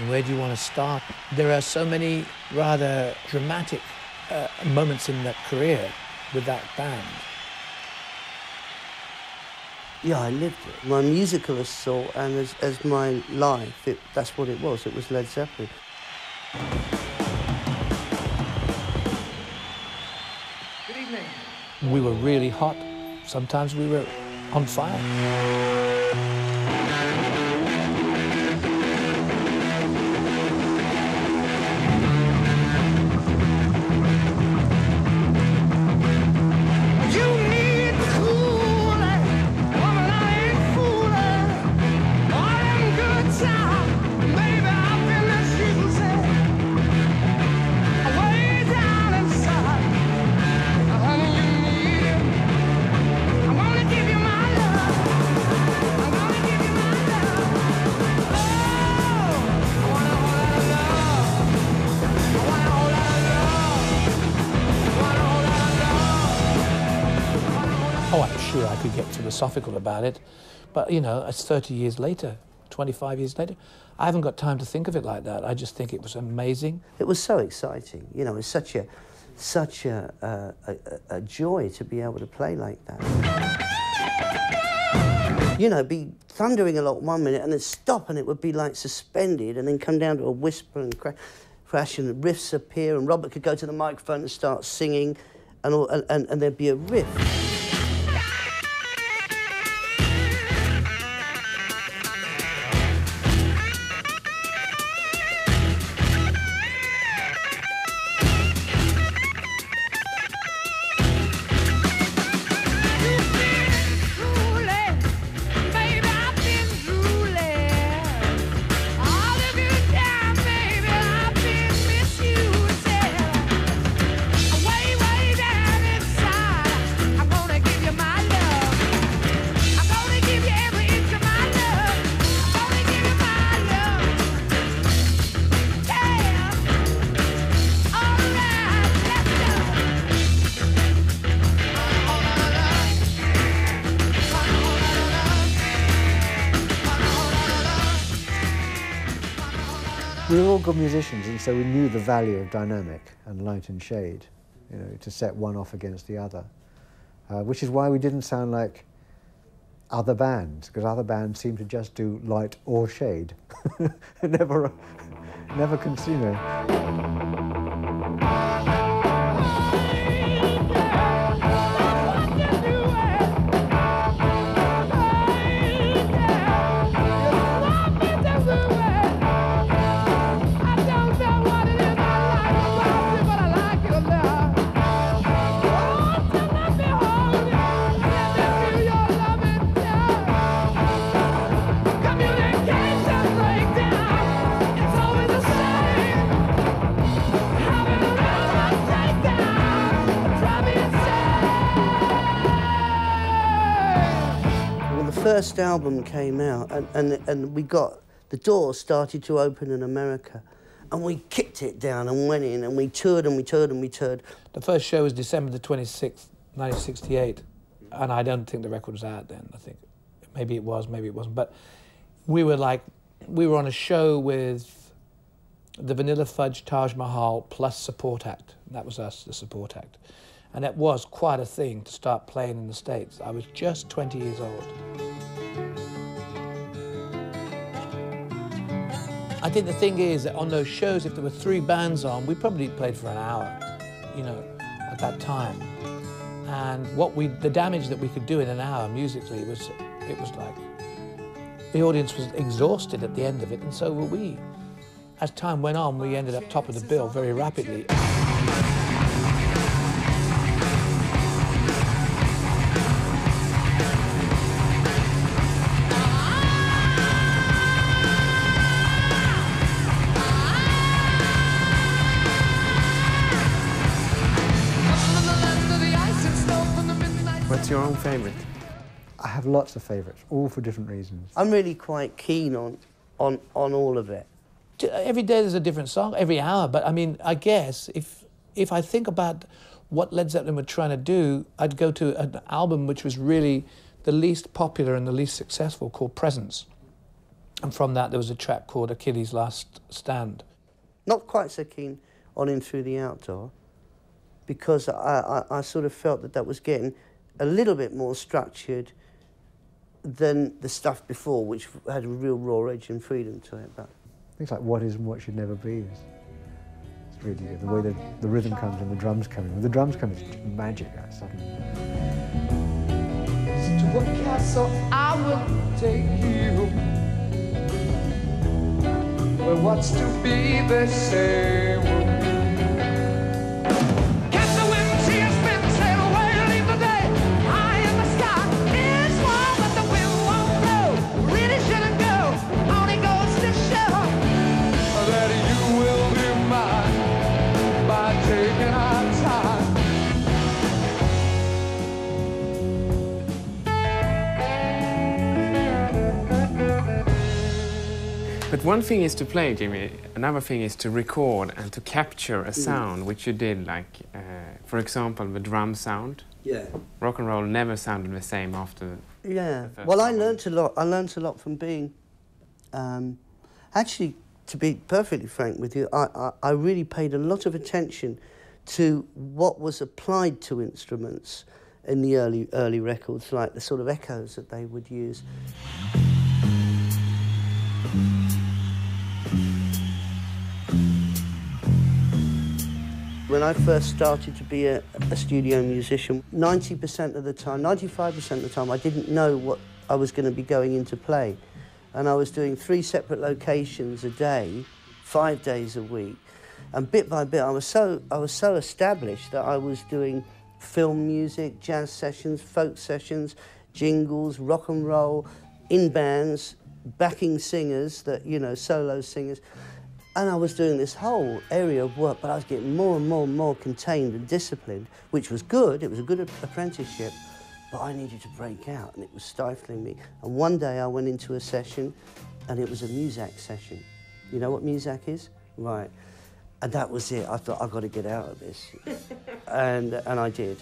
Where do you want to start? There are so many rather dramatic moments in that career with that band. Yeah, I lived it. My musical assault and as my life, that's what it was. It was Led Zeppelin. Good evening. We were really hot. Sometimes we were on fire. Oh, I'm sure I could get philosophical about it, but, you know, it's 30 years later, 25 years later. I haven't got time to think of it like that. I just think it was amazing. It was so exciting. You know, it's such a joy to be able to play like that. You know, be thundering a lot 1 minute and then stop and it would be like suspended and then come down to a whisper and crash and riffs appear and Robert could go to the microphone and start singing and there'd be a riff. We were all good musicians, and so we knew the value of dynamic and light and shade, you know, to set one off against the other, which is why we didn't sound like other bands, because other bands seemed to just do light or shade, never consumer. The first album came out and we got, the doors started to open in America and we kicked it down and went in and we toured and we toured and we toured. The first show was December the 26th, 1968, and I don't think the record was out then. I think maybe it was, maybe it wasn't, but we were on a show with the Vanilla Fudge, Taj Mahal, plus support act. That was us, the support act. And that was quite a thing to start playing in the States. I was just 20 years old. I think the thing is that on those shows, if there were 3 bands on, we probably played for an hour, you know, at that time. And the damage that we could do in an hour musically it was like, the audience was exhausted at the end of it, and so were we. As time went on, we ended up top of the bill very rapidly. What's your own favourite? I have lots of favourites, all for different reasons. I'm really quite keen on all of it. Every day there's a different song, every hour, but I mean, I guess if I think about what Led Zeppelin were trying to do, I'd go to an album which was really the least popular and the least successful, called Presence. And from that, there was a track called Achilles' Last Stand. Not quite so keen on In Through the Outdoor, because I sort of felt that that was getting a little bit more structured than the stuff before, which had a real raw edge and freedom to it. But things like What Is and What Should Never Be is really good. The way the rhythm comes and the drums come in. When the drums come, it's magic suddenly. To a castle I will take you, where what's to be the same. Catch the wind, see a spin, sail away, leave the day high in the sky. It's warm, but the wind won't blow. Really shouldn't go, only goes to show that you will be mine by taking our time. But one thing is to play, Jimmy. Another thing is to record and to capture a sound, which you did, like, for example, the drum sound. yeah. Rock and roll never sounded the same after. Yeah. The first Well, I album. learnt a lot. I learnt a lot from being... actually, to be perfectly frank with you, I really paid a lot of attention to what was applied to instruments in the early records, like the sort of echoes that they would use. When I first started to be a studio musician, 90% of the time, 95% of the time, I didn't know what I was going to be going in to play. And I was doing 3 separate locations a day, 5 days a week. And bit by bit, I was so established that I was doing film music, jazz sessions, folk sessions, jingles, rock and roll, in bands, backing singers, that, you know, solo singers. And I was doing this whole area of work, but I was getting more and more and more contained and disciplined, which was good. It was a good apprenticeship, but I needed to break out, and it was stifling me. And one day I went into a session, and it was a Muzak session. You know what Muzak is? Right. And that was it. I thought, I've got to get out of this. and I did.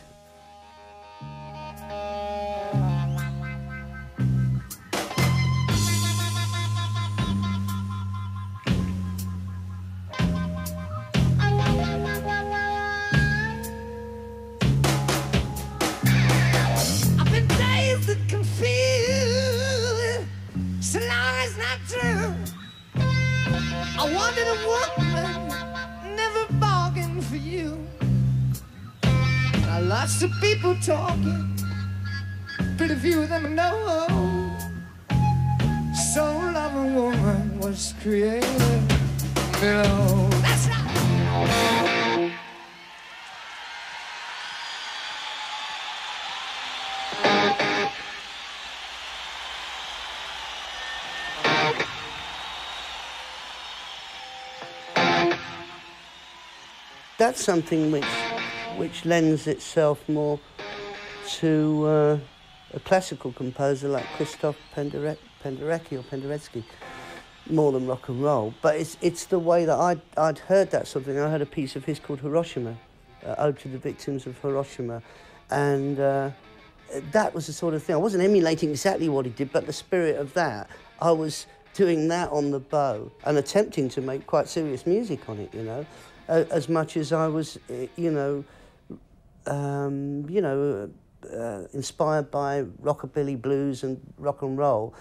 I've been days that can feel it, so long as not true. I wanted a woman, never bargained for you. Now lots of people talking, pretty few of them know. Soul of a woman was created below. That's right. That's something which lends itself more to a classical composer like Krzysztof Penderecki or Penderecki, more than rock and roll. But it's the way that I'd heard that sort of thing. I heard a piece of his called Hiroshima, Ode to the Victims of Hiroshima, and that was the sort of thing. I wasn't emulating exactly what he did, but the spirit of that, I was doing that on the bow and attempting to make quite serious music on it, you know, as much as I was, inspired by rockabilly, blues, and rock and roll.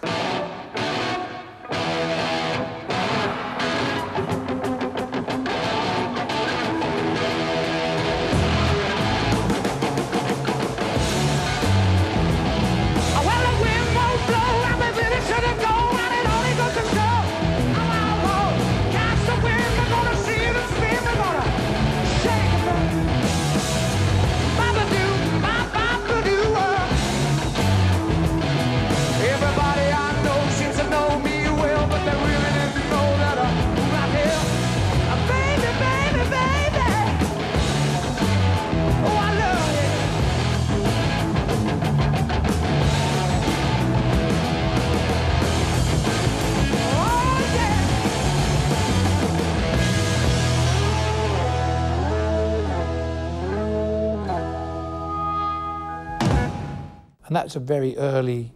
And that's a very early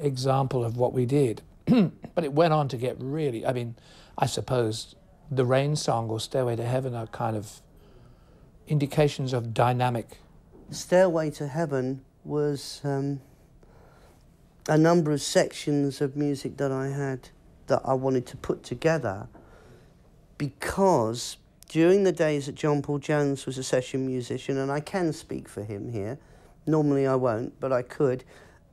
example of what we did. But it went on to get really, I mean, I suppose the Rain Song or Stairway to Heaven are kind of indications of dynamic. Stairway to Heaven was a number of sections of music that I had that I wanted to put together, because during the days that John Paul Jones was a session musician, and I can speak for him here, normally I won't, but I could,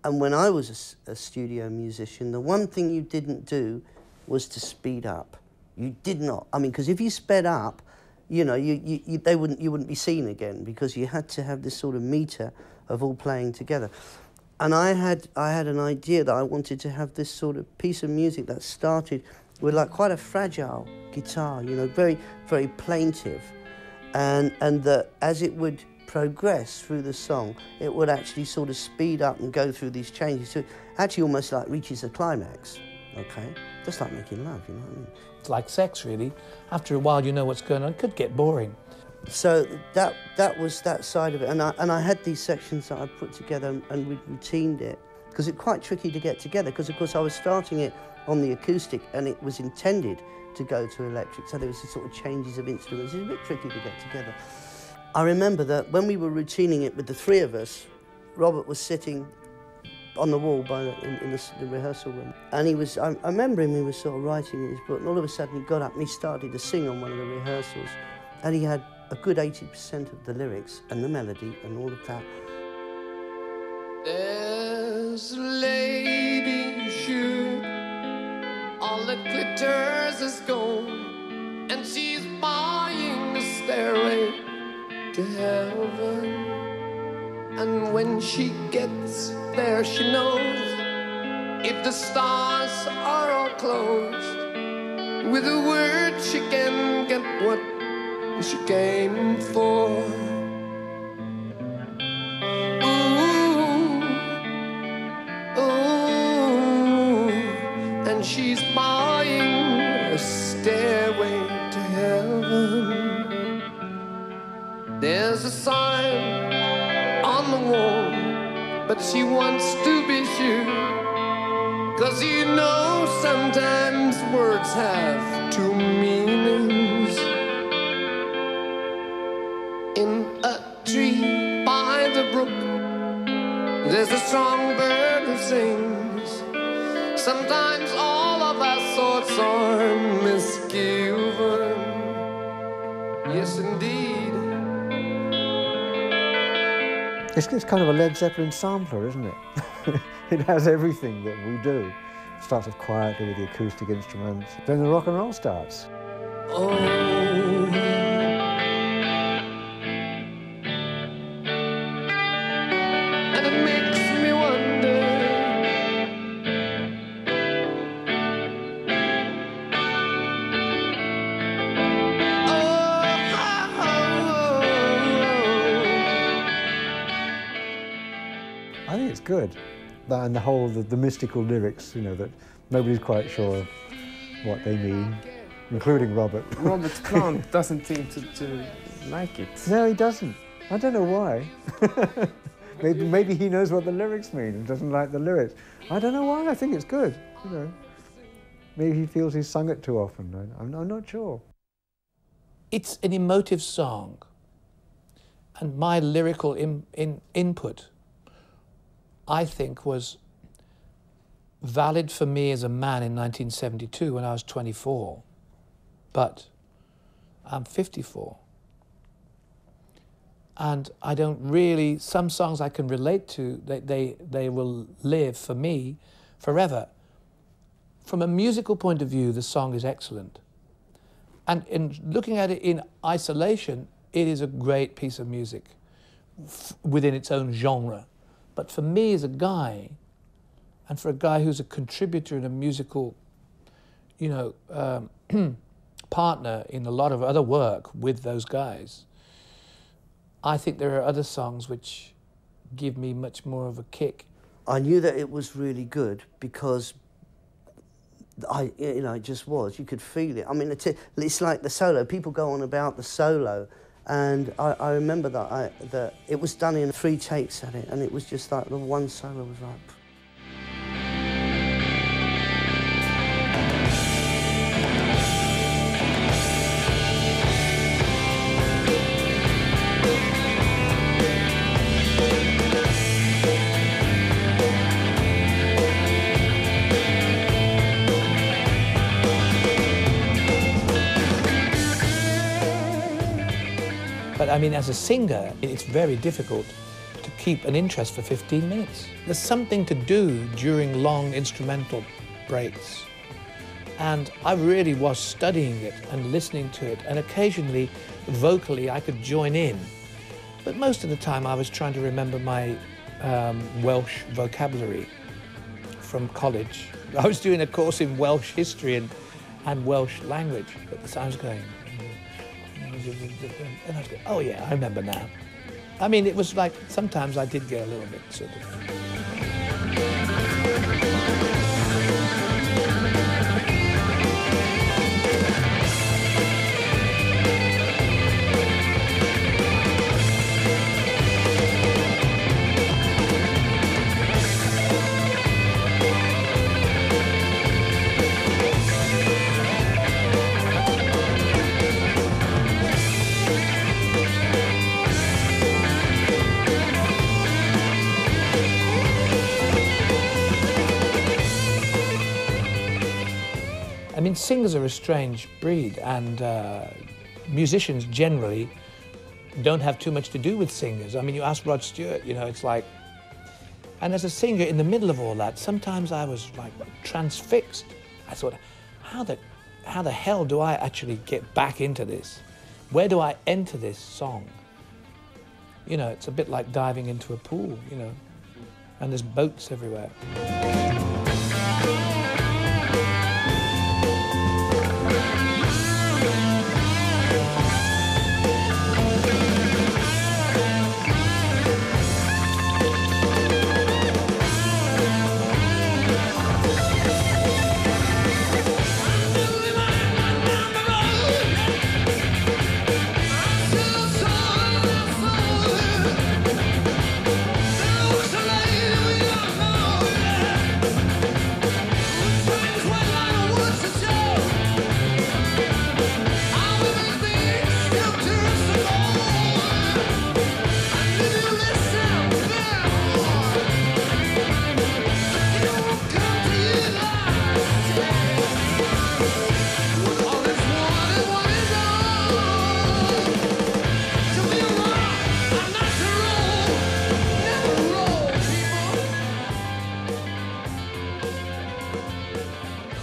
and when I was a studio musician, the one thing you didn't do was to speed up. You did not. I mean, because if you sped up, you know, you wouldn't be seen again, because you had to have this sort of meter of all playing together. And I had an idea that I wanted to have this sort of piece of music that started with like quite a fragile guitar, you know, very, very plaintive, and that as it would progress through the song, it would actually sort of speed up and go through these changes. So it actually almost like reaches a climax, okay? Just like making love, you know what I mean? It's like sex, really. After a while, you know what's going on. It could get boring. So that was that side of it, and I had these sections that I put together, and we routined it, because it's quite tricky to get together, because of course I was starting it on the acoustic and it was intended to go to electric, so there was these sort of changes of instruments. It's a bit tricky to get together. I remember that when we were routinning it with the three of us, Robert was sitting on the wall in the rehearsal room, and I remember him, he was sort of writing in his book, and all of a sudden he got up and he started to sing on one of the rehearsals, and he had a good 80% of the lyrics and the melody and all of that. There's a lady shoe, all that glitters is gold, and she's buying a stairway to heaven. And when she gets there, she knows if the stars are all closed, with a word she can get what she came for. Ooh, ooh, and she's buying a stairway to heaven. There's a sign on the wall, but she wants to be sure, 'cause you know sometimes words have two meanings. In a tree by the brook, there's a strong bird who sings. Sometimes all of our thoughts are misgiven. Yes, indeed. It's kind of a Led Zeppelin sampler, isn't it? It has everything that we do. It starts off quietly with the acoustic instruments, then the rock and roll starts. Oh. I think it's good. And the whole, the mystical lyrics, you know, that nobody's quite sure what they mean, including Robert. Robert Plant doesn't seem to like it. No, he doesn't. I don't know why. maybe he knows what the lyrics mean and doesn't like the lyrics. I don't know why. I think it's good, you know. Maybe he feels he's sung it too often. I'm not sure. It's an emotive song, and my lyrical input, I think, was valid for me as a man in 1972 when I was 24, but I'm 54. And I don't really, some songs I can relate to, they will live for me forever. From a musical point of view, the song is excellent. And in looking at it in isolation, it is a great piece of music within its own genre. But for me as a guy, and for a guy who's a contributor and a musical, you know, partner in a lot of other work with those guys, I think there are other songs which give me much more of a kick. I knew that it was really good because it just was. You could feel it. I mean, it's like the solo. People go on about the solo, and I remember that it was done in 3 takes at it, and it was just like the one solo was like. I mean, as a singer, it's very difficult to keep an interest for 15 minutes. There's something to do during long instrumental breaks. And I really was studying it and listening to it, and occasionally, vocally, I could join in. But most of the time, I was trying to remember my Welsh vocabulary from college. I was doing a course in Welsh history and Welsh language. So I was going, and I was going, oh yeah, I remember now. I mean, it was like, sometimes I did get a little bit sort of... I mean, singers are a strange breed, and musicians generally don't have too much to do with singers. I mean, you ask Rod Stewart, you know, it's like... And as a singer, in the middle of all that, sometimes I was like transfixed. I thought, how the hell do I actually get back into this? Where do I enter this song? You know, it's a bit like diving into a pool, you know, and there's boats everywhere.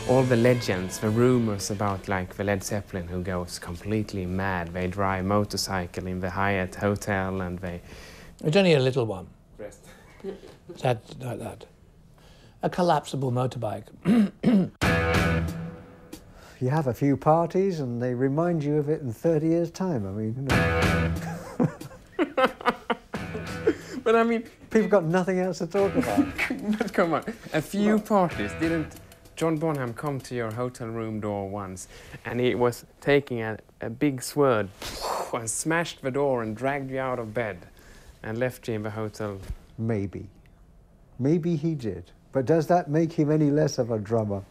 All the legends, the rumors about like the Led Zeppelin who goes completely mad. They drive motorcycle in the Hyatt Hotel and they... It's only a little one. Rest. That, like that. A collapsible motorbike. You have a few parties and they remind you of it in 30 years' time. I mean, you know. But I mean... People got nothing else to talk about. But come on, a few parties. Didn't John Bonham come to your hotel room door once and he was taking a big sword and smashed the door and dragged you out of bed and left you in the hotel? Maybe. Maybe he did. But does that make him any less of a drummer?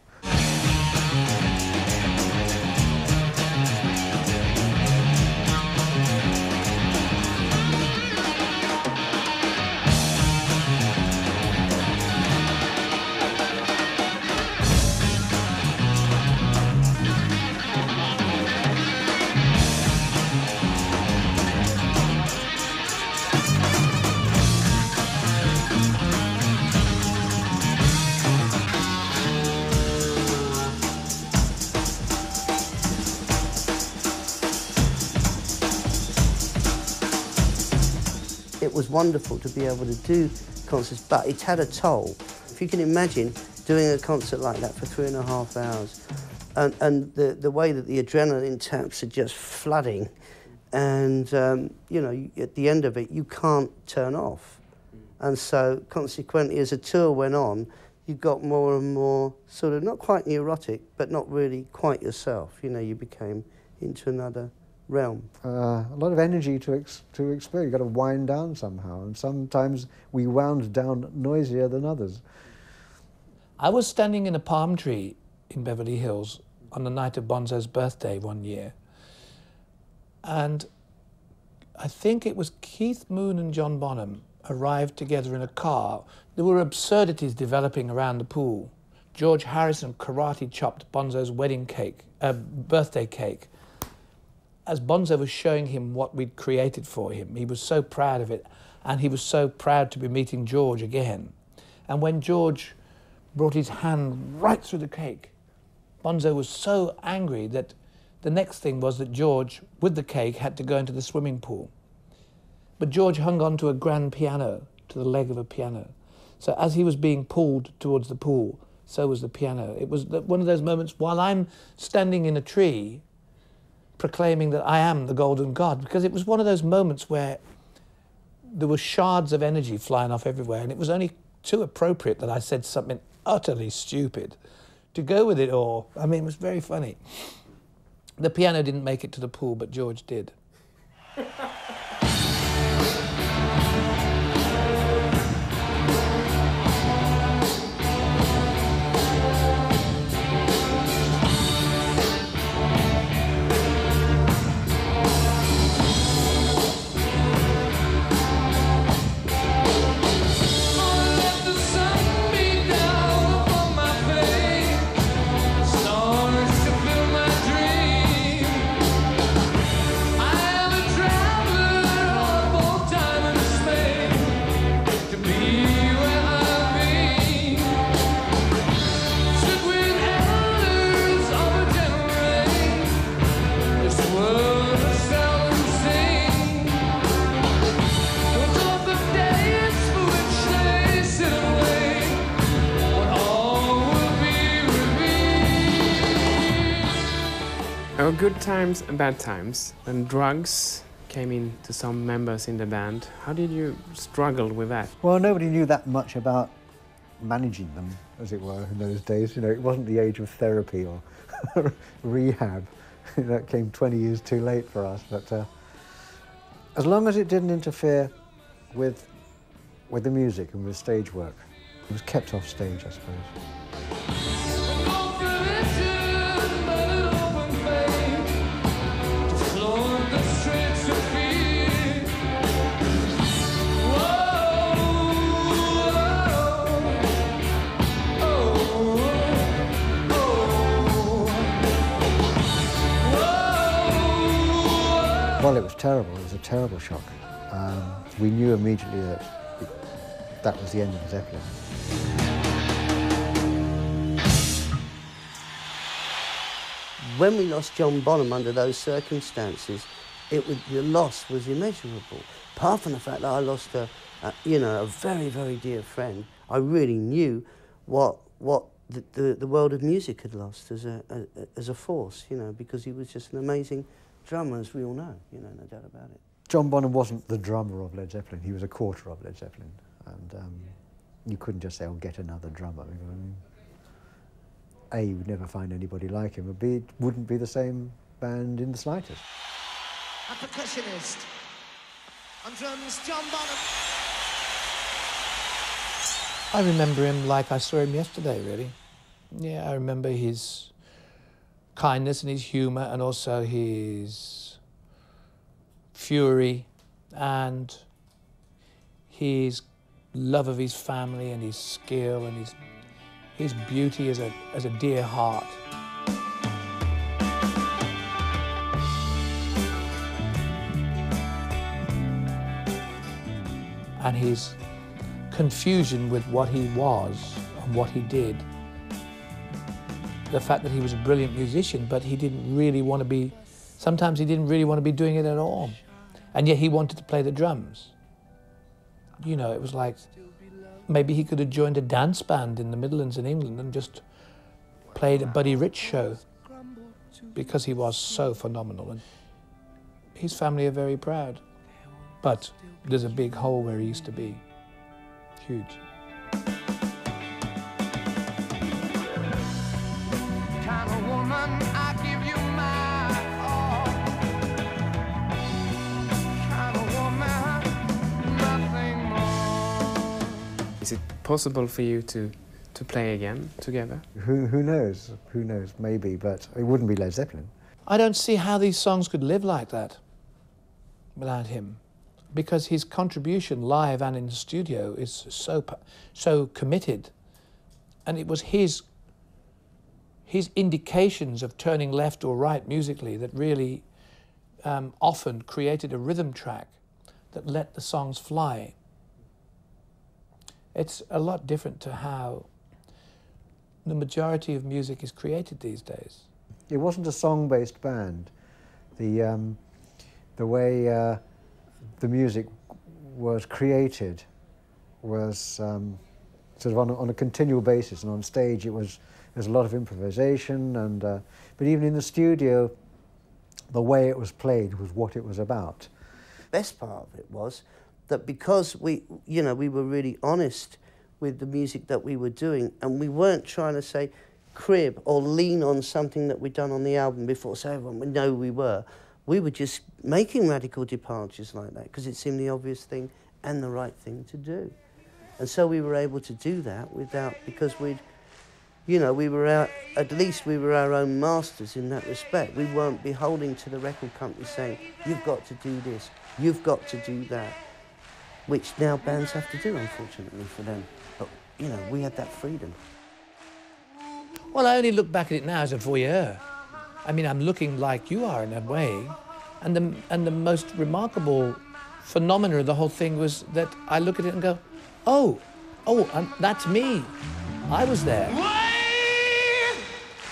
It was wonderful to be able to do concerts, but it had a toll. If you can imagine doing a concert like that for 3.5 hours, and the way that the adrenaline taps are just flooding, and you know, at the end of it, you can't turn off. And so, consequently, as the tour went on, you got more and more sort of, not quite neurotic, but not really quite yourself. You know, you became into another realm. A lot of energy to explore. You've got to wind down somehow, and sometimes we wound down noisier than others. I was standing in a palm tree in Beverly Hills on the night of Bonzo's birthday one year, and I think it was Keith Moon and John Bonham arrived together in a car. There were absurdities developing around the pool. George Harrison karate chopped Bonzo's wedding cake, birthday cake. as Bonzo was showing him what we'd created for him, he was so proud of it, and he was so proud to be meeting George again. And when George brought his hand right through the cake, Bonzo was so angry that the next thing was that George, with the cake, had to go into the swimming pool. But George hung on to a grand piano, to the leg of a piano. So as he was being pulled towards the pool, so was the piano. It was one of those moments while I'm standing in a tree proclaiming that I am the golden god, because it was one of those moments where there were shards of energy flying off everywhere, and it was only too appropriate that I said something utterly stupid to go with it all. I mean, it was very funny. The piano didn't make it to the pool, but George did. There were good times and bad times. When drugs came into some members in the band, how did you struggle with that? Well, nobody knew that much about managing them, as it were, in those days. You know, it wasn't the age of therapy or rehab. That came 20 years too late for us. But as long as it didn't interfere with the music and with stage work, it was kept off stage, I suppose. Well, it was terrible. It was a terrible shock. We knew immediately that that was the end of Zeppelin. When we lost John Bonham under those circumstances, the loss was immeasurable. Apart from the fact that I lost a very, very dear friend, I really knew what the world of music had lost as a force, you know, because he was just an amazing drummer, as we all know, you know, no doubt about it. John Bonham wasn't the drummer of Led Zeppelin. He was a quarter of Led Zeppelin, and you couldn't just say, "Oh, get another drummer." You know what I mean? A, you would never find anybody like him, and B, it wouldn't be the same band in the slightest. A percussionist. On drums, John Bonham. I remember him like I saw him yesterday, really. Yeah, I remember his kindness and his humour, and also his fury and his love of his family and his skill and his beauty as a dear heart. And his confusion with what he was and what he did. The fact that he was a brilliant musician, but he didn't really want to be, sometimes he didn't really want to be doing it at all. And yet he wanted to play the drums. You know, it was like, maybe he could have joined a dance band in the Midlands in England and just played a Buddy Rich show, because he was so phenomenal. And his family are very proud. But there's a big hole where he used to be. Huge. Is it possible for you to play again together? Who knows? Who knows? Maybe, but it wouldn't be Led Zeppelin. I don't see how these songs could live like that without him, because his contribution live and in the studio is so committed, and it was his indications of turning left or right musically that really often created a rhythm track that let the songs fly. It's a lot different to how the majority of music is created these days. It wasn't a song-based band. The way the music was created was sort of on a continual basis, and on stage there's a lot of improvisation, and but even in the studio, the way it was played was what it was about. Best part of it was that because we were really honest with the music that we were doing, and we weren't trying to say crib or lean on something that we'd done on the album before, so everyone would know we were. We were just making radical departures like that because it seemed the obvious thing and the right thing to do. And so we were able to do that because we were at least we were our own masters in that respect. We weren't beholden to the record company saying, you've got to do this, you've got to do that, which now bands have to do, unfortunately, for them. But, we had that freedom. Well, I only look back at it now as a voyeur. I mean, I'm looking like you are in a way, and the most remarkable phenomena of the whole thing was that I look at it and go, oh, that's me. I was there. Way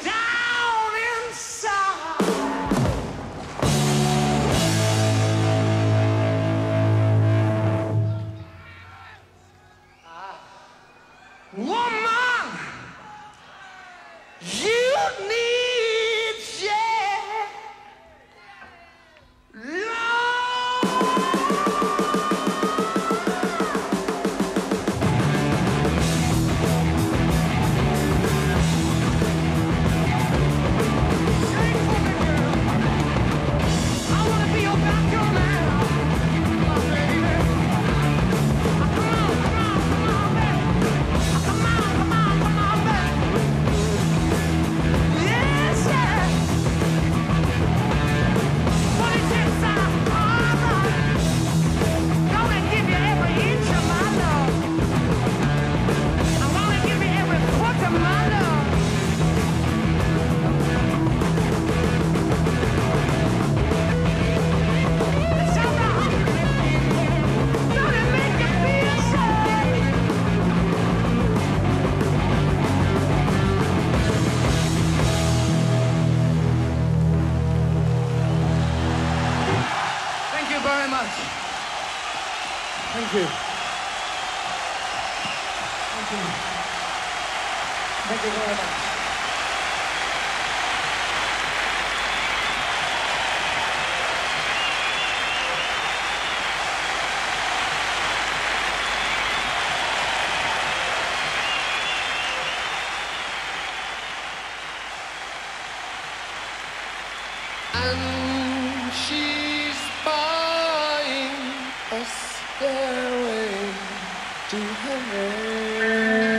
down inside. Woman, you need Thank you. Thank you. Thank you very much. And she's buying a stairway to heaven.